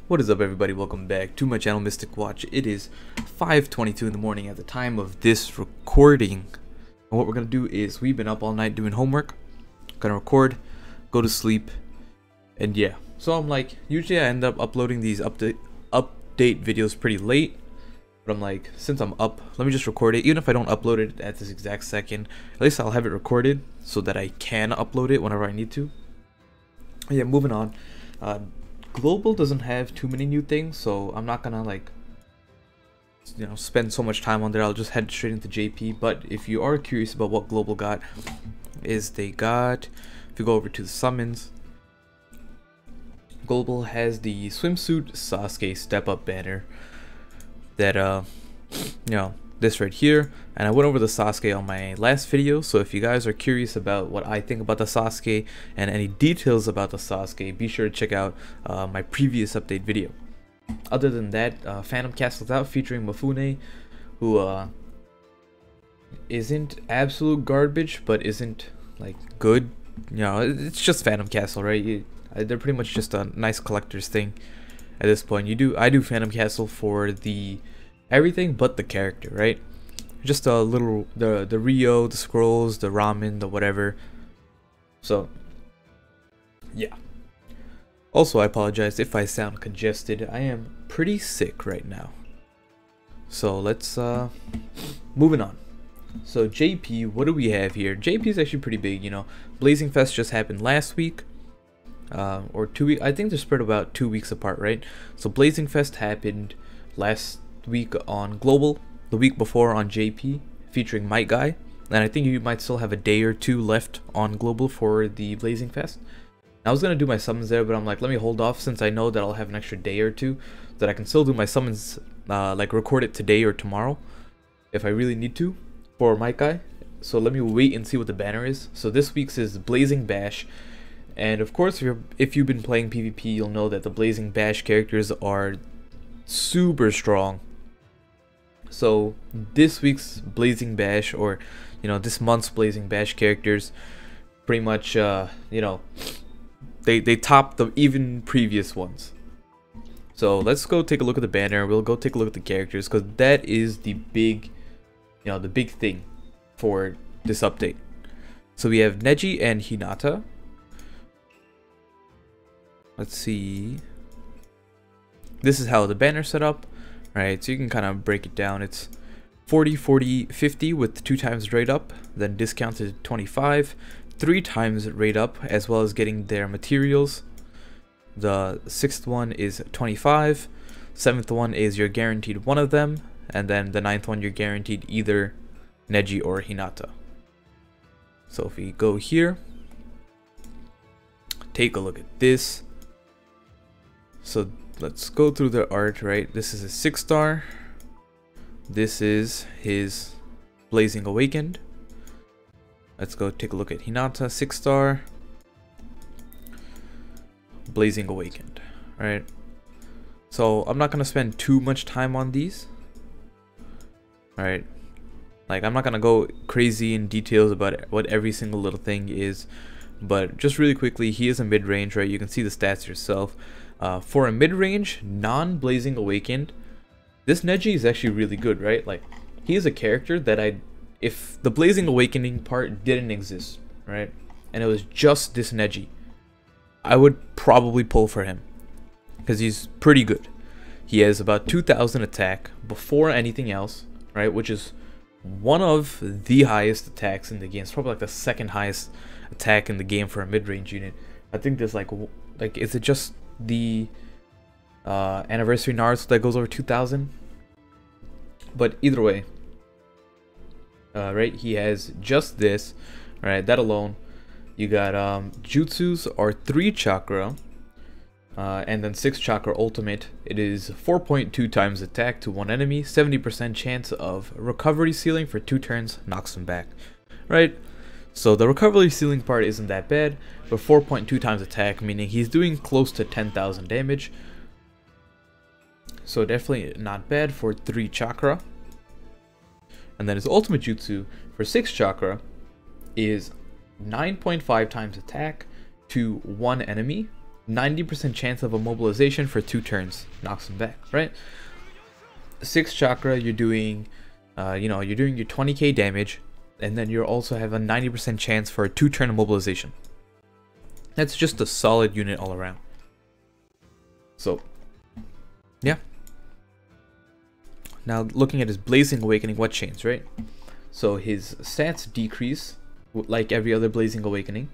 What is up, everybody? Welcome back to my channel, Mystic Watch. It is 5:22 in the morning at the time of this recording. And what we're gonna do is we've been up all night doing homework. Gonna record, go to sleep, and yeah. So I'm like, usually I end up uploading these update videos pretty late. But I'm like, since I'm up, let me just record it. Even if I don't upload it at this exact second, at least I'll have it recorded so that I can upload it whenever I need to. Yeah, moving on. Global doesn't have too many new things, so I'm not gonna like, spend so much time on there. I'll just head straight into JP. But if you are curious about what Global got, is they got, if you go over to the summons, Global has the swimsuit Sasuke step up banner that this right here. And I went over the Sasuke on my last video, so if you guys are curious about what I think about the Sasuke and any details about the Sasuke, be sure to check out my previous update video. Other than that, Phantom Castle's out featuring Mifune, who isn't absolute garbage, but isn't like good. It's just Phantom Castle, right? They're pretty much just a nice collector's thing at this point. I do Phantom Castle for the everything but the character, right? Just a little, the Rio, the scrolls, the ramen, the whatever. So yeah. Also, I apologize if I sound congested. I am pretty sick right now. So let's moving on. So JP, what do we have here? JP is actually pretty big, Blazing Fest just happened last week. Or 2 weeks. I think they're spread about 2 weeks apart, right? So Blazing Fest happened last week on Global, the week before on JP, featuring Might Guy, and I think you might still have a day or two left on Global for the Blazing Fest. I was gonna do my summons there, but I'm like, let me hold off since I know that I'll have an extra day or two, so that I can still do my summons, like record it today or tomorrow, if I really need to, for Might Guy. So let me wait and see what the banner is. So this week's is Blazing Bash. And of course, if you've been playing PvP, you'll know that the Blazing Bash characters are super strong. So this week's Blazing Bash, or this month's Blazing Bash characters, pretty much they top the even previous ones. So let's go take a look at the banner. We'll go take a look at the characters, because that is the big the big thing for this update. So we have Neji and Hinata. Let's see. This is how the banner's set up, right? So you can kind of break it down. It's 40, 40, 50 with 2 times rate up, then discounted 25, 3 times rate up, as well as getting their materials. The 6th one is 25, 7th one is you're guaranteed one of them, and then the 9th one you're guaranteed either Neji or Hinata. So if we go here, take a look at this. So let's go through the art, right? This is a 6-star. This is his Blazing Awakened. Let's go take a look at Hinata, 6-star. Blazing Awakened, right? So I'm not gonna spend too much time on these. Alright. Like, I'm not gonna go crazy in details about what every single little thing is. But just really quickly, he is a mid-range, right? You can see the stats yourself. For a mid-range, non-Blazing Awakened, this Neji is actually really good, right? Like, he is a character that if the Blazing Awakening part didn't exist, right? And it was just this Neji, I would probably pull for him, because he's pretty good. He has about 2,000 attack before anything else, right? Which is one of the highest attacks in the game. It's probably like the 2nd highest attack in the game for a mid-range unit. I think there's like is it just the anniversary Naruto that goes over 2,000? But either way, right, he has just this, right? That alone. You got jutsus are 3 chakra, and then 6 chakra ultimate. It is 4.2 times attack to one enemy, 70% chance of recovery ceiling for 2 turns, knocks him back, right? So the recovery ceiling part isn't that bad, but 4.2 times attack, meaning he's doing close to 10,000 damage. So definitely not bad for 3 chakra. And then his ultimate jutsu for 6 chakra is 9.5 times attack to one enemy, 90% chance of immobilization for 2 turns, knocks him back, right? 6th chakra, you're doing, you're doing your 20k damage, and then you also have a 90% chance for a 2-turn immobilization. That's just a solid unit all around. So, yeah. Now, looking at his Blazing Awakening, what changed, right? So his stats decrease, like every other Blazing Awakening.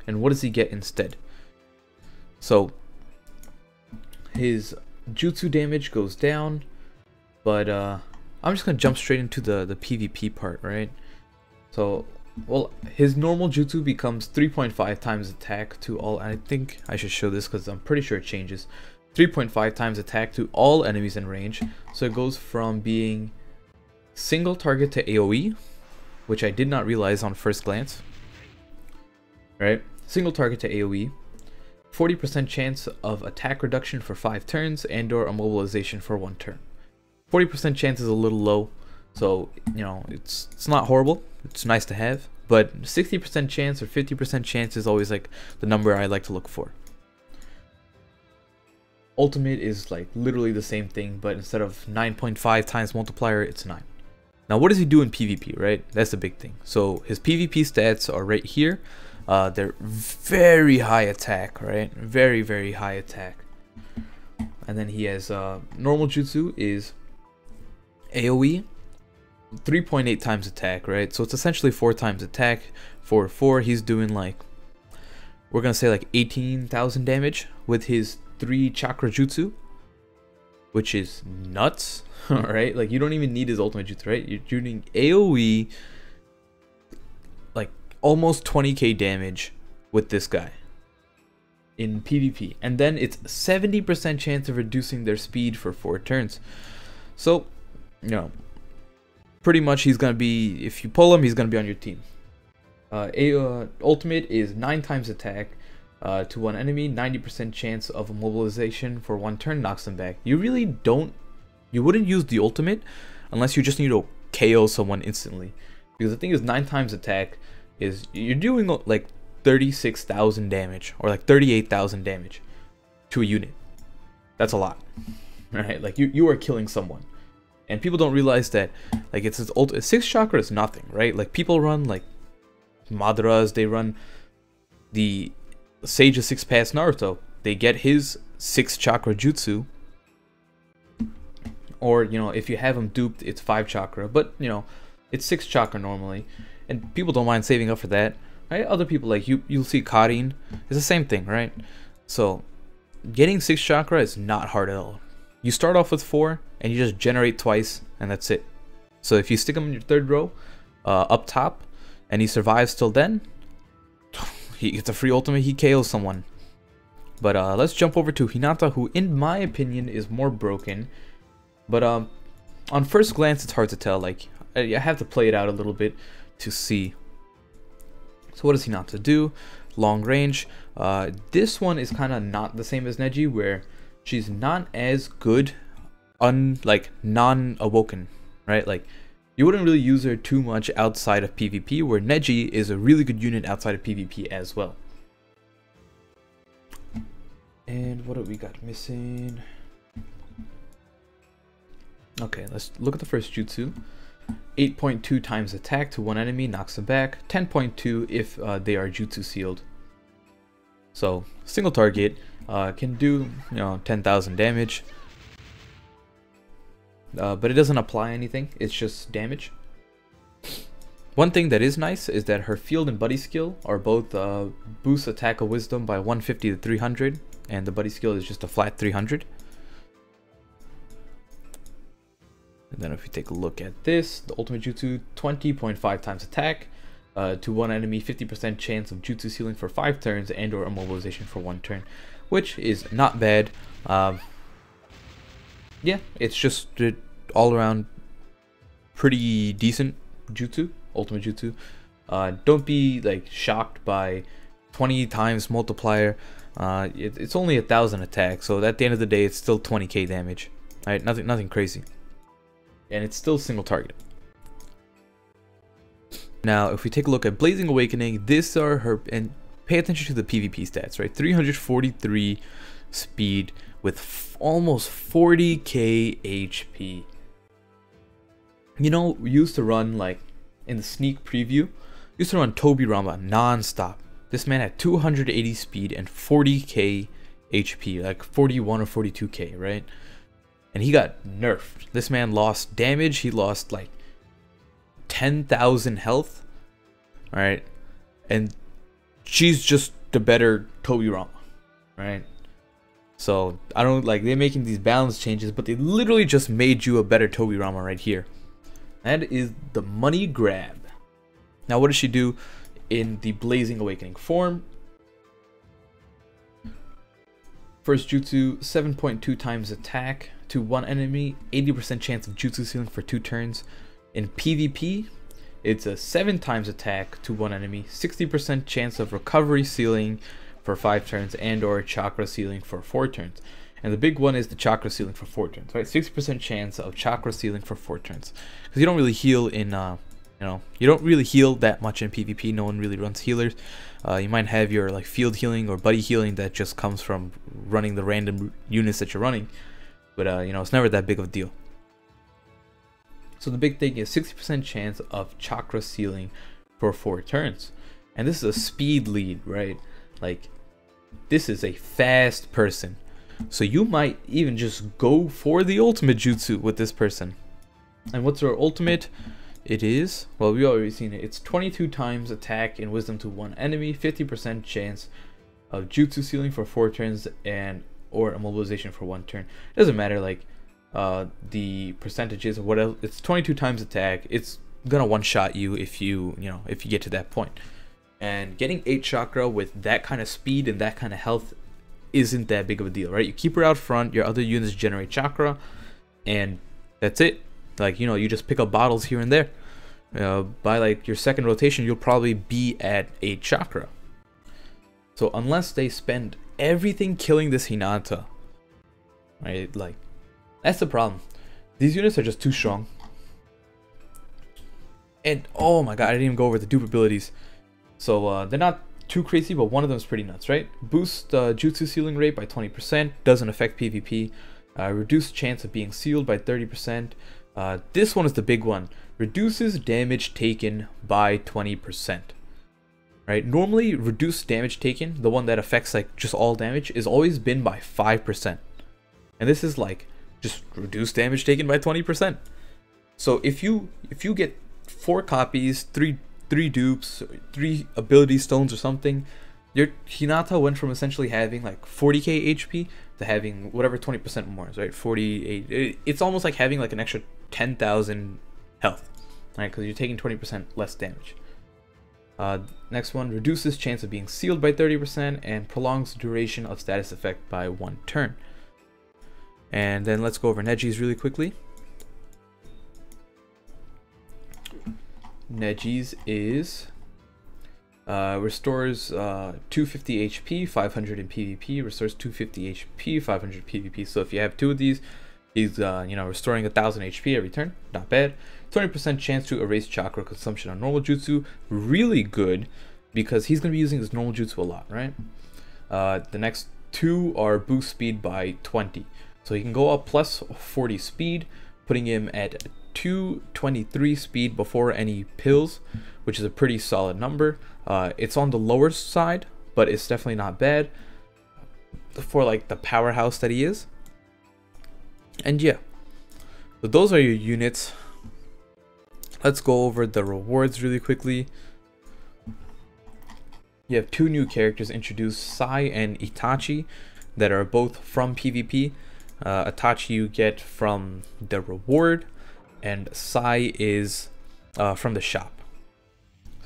And what does he get instead? So, his jutsu damage goes down, but I'm just going to jump straight into the PvP part, right? So, well, his normal jutsu becomes 3.5 times attack to all, I think I should show this because I'm pretty sure it changes. 3.5 times attack to all enemies in range. So it goes from being single target to AoE, which I did not realize on first glance. Right? Single target to AoE. 40% chance of attack reduction for 5 turns and or immobilization for 1 turn. 40% chance is a little low, so it's not horrible. It's nice to have, but 60% chance or 50% chance is always like the number I like to look for. Ultimate is like literally the same thing, but instead of 9.5 times multiplier, it's 9. Now, what does he do in PvP, right? That's the big thing. So his PvP stats are right here. They're very high attack, right? Very, very high attack. And then he has normal jutsu is AoE, 3.8 times attack, right? So it's essentially 4 times attack. For 4, he's doing like, we're gonna say like 18,000 damage with his 3 chakra jutsu, which is nuts. Alright, like you don't even need his ultimate jutsu, right? You're doing AoE like almost 20k damage with this guy in PvP, and then it's 70% chance of reducing their speed for 4 turns. So, pretty much he's gonna be, if you pull him, he's gonna be on your team. Ultimate is 9 times attack to one enemy, 90% chance of immobilization for 1 turn, knocks them back. You really don't, you wouldn't use the ultimate unless you just need to KO someone instantly, because the thing is 9 times attack is you're doing like 36,000 damage or like 38,000 damage to a unit. That's a lot, right? Like you are killing someone, and people don't realize that like it's his 6th chakra is nothing, right? Like people run like Madaras, they run the Sage of 6 Paths Naruto, they get his 6 chakra jutsu, or if you have him duped, it's 5 chakra, but it's 6 chakra normally, and people don't mind saving up for that, right? Other people, like you'll see Karin, it's the same thing, right? So getting 6 chakra is not hard at all. You start off with 4 and you just generate twice, and that's it. So if you stick him in your 3rd row up top and he survives till then, he gets a free ultimate, he KOs someone. But let's jump over to Hinata, who in my opinion is more broken. But on first glance it's hard to tell, like I have to play it out a little bit to see. So what does Hinata do? Long range. This one is kind of not the same as Neji, where she's not as good like non-awoken, right? Like you wouldn't really use her too much outside of PvP, where Neji is a really good unit outside of PvP as well. And what do we got missing? Okay, let's look at the first jutsu. 8.2 times attack to one enemy, knocks them back. 10.2 if they are jutsu sealed. So single target, can do 10,000 damage. But it doesn't apply anything, it's just damage. One thing that is nice is that her field and buddy skill are both boost attack of wisdom by 150 to 300, and the buddy skill is just a flat 300. And then if we take a look at this, the ultimate jutsu, 20.5 times attack to one enemy, 50% chance of jutsu sealing for 5 turns and or immobilization for 1 turn, which is not bad. Yeah, it's just all around pretty decent jutsu, ultimate jutsu. Don't be like shocked by 20 times multiplier. It's only 1,000 attack, so at the end of the day, it's still 20k damage. Right, nothing crazy, and it's still single target. Now, if we take a look at Blazing Awakening, these are her pay attention to the PvP stats, right? 343 speed with almost 40k HP. You know, we used to run, like, in the sneak preview, used to run Tobirama non-stop. This man had 280 speed and 40k HP, like 41 or 42k, right? And he got nerfed. This man lost damage. He lost like 10,000 health, right? And she's just the better Tobirama, right? So I don't like, they're making these balance changes, but they literally just made you a better Tobirama right here. That is the money grab. Now, what does she do in the Blazing Awakening form? First jutsu, 7.2 times attack to one enemy, 80% chance of jutsu ceiling for 2 turns. In PvP, it's a 7 times attack to one enemy, 60% chance of recovery ceiling for 5 turns, and or chakra ceiling for 4 turns. And the big one is the chakra ceiling for 4 turns, right? 60% chance of chakra ceiling for 4 turns. Because you don't really heal in, you don't really heal that much in PvP. No one really runs healers. You might have your like field healing or buddy healing that just comes from running the random units that you're running. But, it's never that big of a deal. So the big thing is 60% chance of chakra ceiling for 4 turns. And this is a speed lead, right? Like, this is a fast person. So you might even just go for the ultimate jutsu with this person. And what's her ultimate? It is, well, we already seen it. It's 22 times attack and wisdom to one enemy, 50% chance of jutsu ceiling for 4 turns, and or immobilization for 1 turn. It doesn't matter like the percentages or what else. It's 22 times attack. It's gonna one-shot you if you get to that point. And getting 8 chakra with that kind of speed and that kind of health isn't that big of a deal, right? You keep her out front, your other units generate chakra, and that's it. Like, you just pick up bottles here and there. By like your second rotation, you'll probably be at 8 chakra. So unless they spend everything killing this Hinata, right? Like, that's the problem. These units are just too strong. And oh my god, I didn't even go over the dupe abilities. So they're not too crazy, but one of them is pretty nuts, right? Boost jutsu ceiling rate by 20%, doesn't affect PvP. Reduced chance of being sealed by 30%. This one is the big one. Reduces damage taken by 20%. Right? Normally, reduced damage taken, the one that affects like just all damage, is always been by 5%. And this is like just reduced damage taken by 20%. So if you get 4 copies, 3 dupes, 3 ability stones or something, your Hinata went from essentially having like 40k HP to having whatever 20% more is, right? 48. It's almost like having like an extra 10,000 health, right? Because you're taking 20% less damage. Next one, reduces chance of being sealed by 30% and prolongs duration of status effect by 1 turn. And then let's go over Neji's really quickly. Neji's is restores 250 HP, 500 in PvP, restores 250 HP, 500 PvP. So if you have 2 of these, he's restoring 1000 HP every turn. Not bad. 20% chance to erase chakra consumption on normal jutsu. Really good, because he's going to be using his normal jutsu a lot, right? The next 2 are boost speed by 20. So he can go up plus 40 speed, putting him at 223 speed before any pills, which is a pretty solid number. It's on the lower side, but it's definitely not bad for like the powerhouse that he is. And yeah, so those are your units. Let's go over the rewards really quickly. You have 2 new characters introduced, Sai and Itachi, that are both from PvP. Itachi you get from the reward, and Sai is from the shop.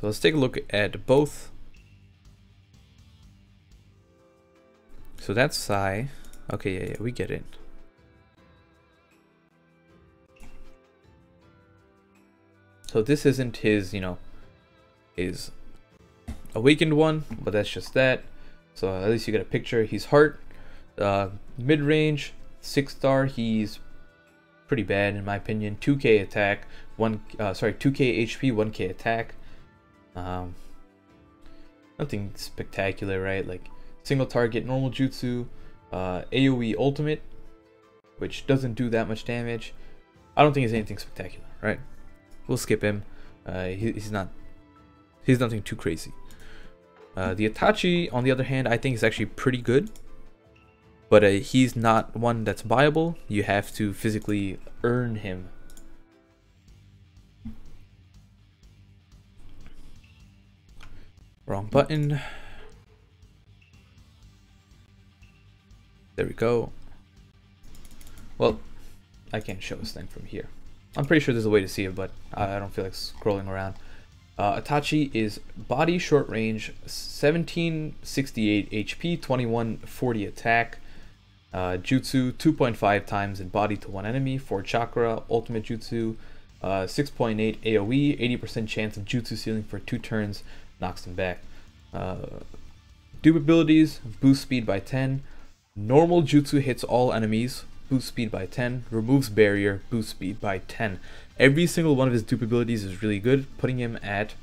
So let's take a look at both. So that's Sai. Okay, yeah, we get it. So this isn't his, his awakened one, but that's just that. So at least you get a picture. He's heart, mid-range, 6-star. He's pretty bad in my opinion. 2k attack, 2k HP, 1k attack. Nothing spectacular, right? Like single target normal jutsu, AoE ultimate, which doesn't do that much damage. I don't think it's anything spectacular, right? We'll skip him. He's nothing too crazy. The Itachi, on the other hand, I think is actually pretty good, but he's not one that's viable. You have to physically earn him. Wrong button. There we go. Well, I can't show this thing from here. I'm pretty sure there's a way to see it, but I don't feel like scrolling around. Itachi is body short range, 1768 HP, 2140 attack. Jutsu 2.5 times in body to one enemy, 4 chakra, ultimate jutsu, 6.8 AoE, 80% chance of jutsu sealing for 2 turns, knocks them back. Dupe abilities, boost speed by 10. Normal jutsu hits all enemies, boost speed by 10. Removes barrier, boost speed by 10. Every single one of his dupe abilities is really good, putting him at,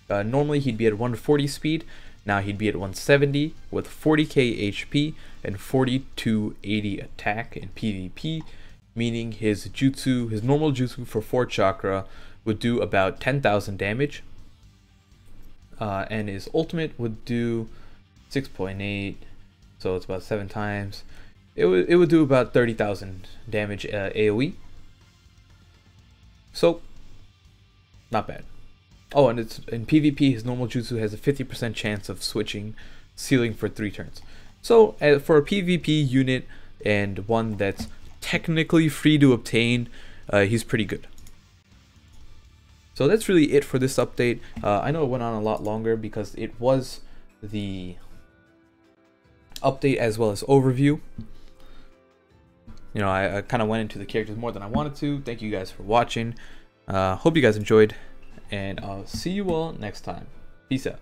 normally he'd be at 140 speed, now he'd be at 170 with 40k HP and 4280 attack in PvP, meaning his jutsu, his normal jutsu for 4 chakra would do about 10,000 damage, and his ultimate would do 6.8, so it's about 7 times. It would do about 30,000 damage AoE. So, not bad. Oh, and it's in PvP, his normal jutsu has a 50% chance of switching, sealing for 3 turns. So, for a PvP unit and one that's technically free to obtain, he's pretty good. So that's really it for this update. I know it went on a lot longer because it was the update as well as overview. You know, I kind of went into the characters more than I wanted to. Thank you guys for watching. Hope you guys enjoyed, and I'll see you all next time. Peace out.